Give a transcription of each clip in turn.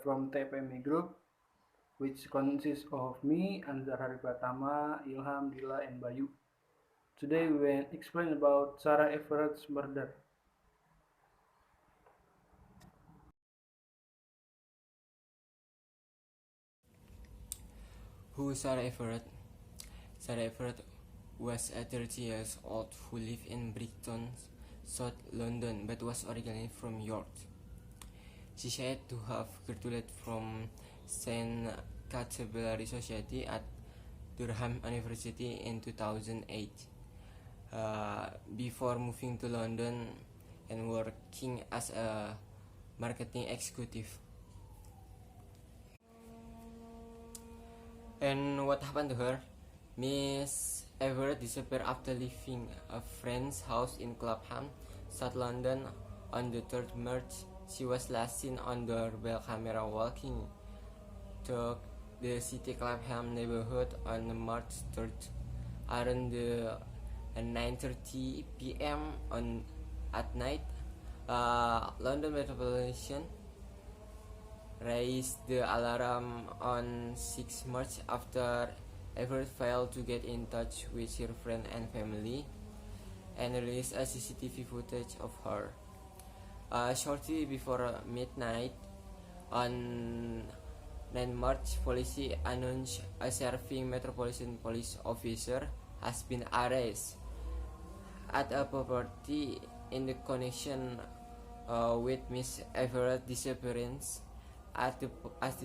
from TPME Group, which consists of me, Anzar, Pratama, Ilham, Fadila, and Bayu. Today we will explain about Sarah Everard's murder. Who is Sarah Everard? Sarah Everard was a 30 years old who lived in Brighton, South London, but was originally from York. She said to have graduated from St. Canterbury Society at Durham University in 2008, before moving to London and working as a marketing executive. And what happened to her? Miss Everard disappeared after leaving a friend's house in Clapham, South London on the 3rd March. She was last seen on doorbell camera walking to the city Clapham neighborhood on March 3rd. Around 9:30 p.m. at night, London Metropolitan raised the alarm on 6 March after Everard failed to get in touch with her friend and family and released a CCTV footage of her. Shortly before midnight on 9 March, police announced a serving Metropolitan Police officer has been arrested at a property in the connection with Miss Everard's disappearance. At the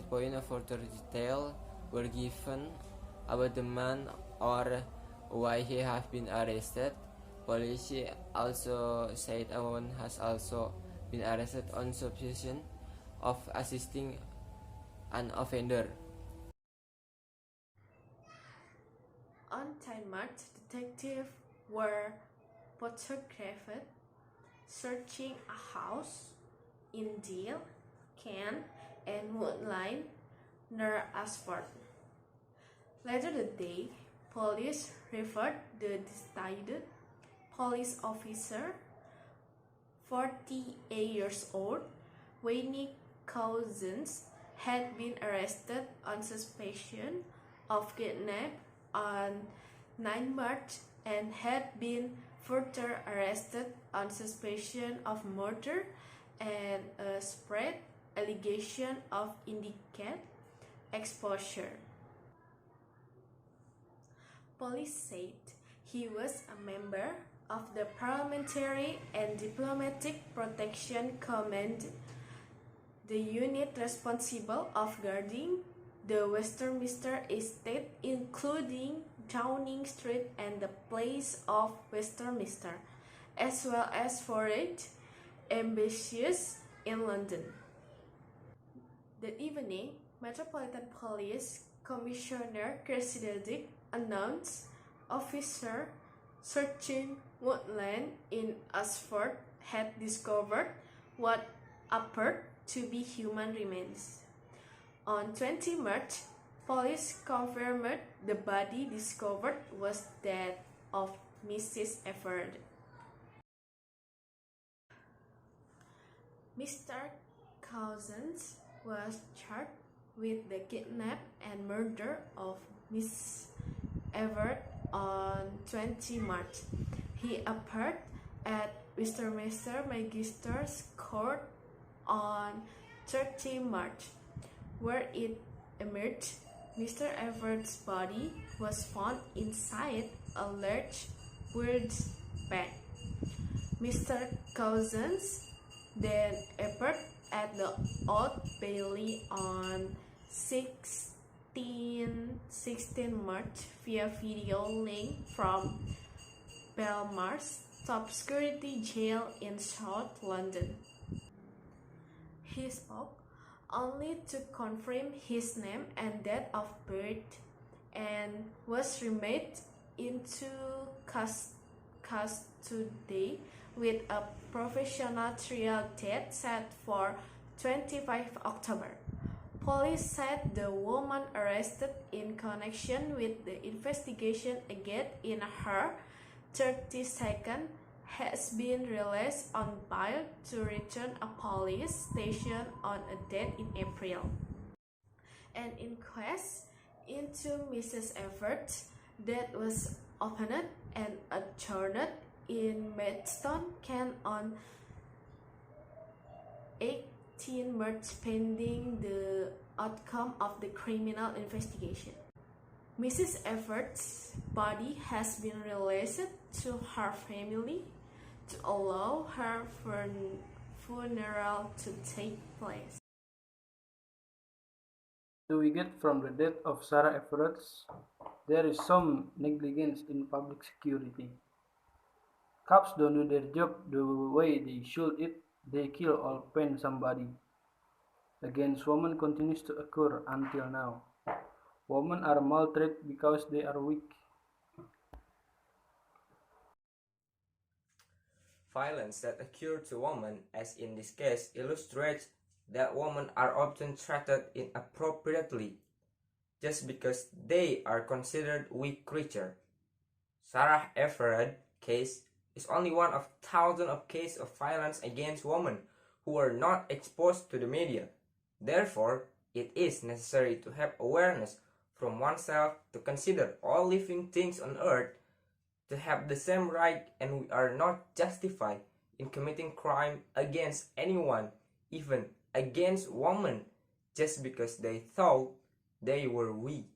point, of further detail were given about the man or why he has been arrested. Police also said a woman has also been arrested on suspicion of assisting an offender. On 10 March, detectives were photographed searching a house in Deal, Kent, and Woodline near Ashford. Later that day, police referred the detained police officer, 48 years old, Wayne Cousins, had been arrested on suspicion of kidnapping on 9 March and had been further arrested on suspicion of murder and a spread allegation of indecent exposure. Police said he was a member of the Parliamentary and Diplomatic Protection Command, the unit responsible of guarding the Westminster estate, including Downing Street and the Place of Westminster, as well as foreign embassies in London. That evening, Metropolitan Police Commissioner Kosnanda announced officers searching woodland in Ashford had discovered what appeared to be human remains. On 20 March, police confirmed the body discovered was that of Mrs. Everard. Mr. Cousins was charged with the kidnap and murder of Miss Everard on 20 March. He appeared at Westminster Magistrates Court on 30 March, where it emerged Mr. Everard's body was found inside a large bird's bag. Mr. Cousins then appeared at the Old Bailey on 16 March via video link from Belmarsh top security jail in South London. He spoke only to confirm his name and date of birth and was remanded into custody with a provisional trial date set for 25 October. Police said the woman arrested in connection with the investigation again in her 32nd has been released on bail to return a police station on a date in April. An inquest into Mrs. Everard that was opened and adjourned in Maidstone, Kent on 18 March pending the outcome of the criminal investigation. Mrs. Everard's body has been released to her family to allow her funeral to take place. Do we get from the death of Sarah Everard? There is some negligence in public security. Cops don't do their job the way they should it, they kill or pain somebody. Against women continues to occur until now. Women are maltreated because they are weak. Violence that occurs to women, as in this case, illustrates that women are often treated inappropriately just because they are considered weak creatures. Sarah Everard case is only one of thousands of cases of violence against women who are not exposed to the media. Therefore, it is necessary to have awareness from oneself to consider all living things on earth to have the same right, and we are not justified in committing crime against anyone, even against women, just because they thought they were weak.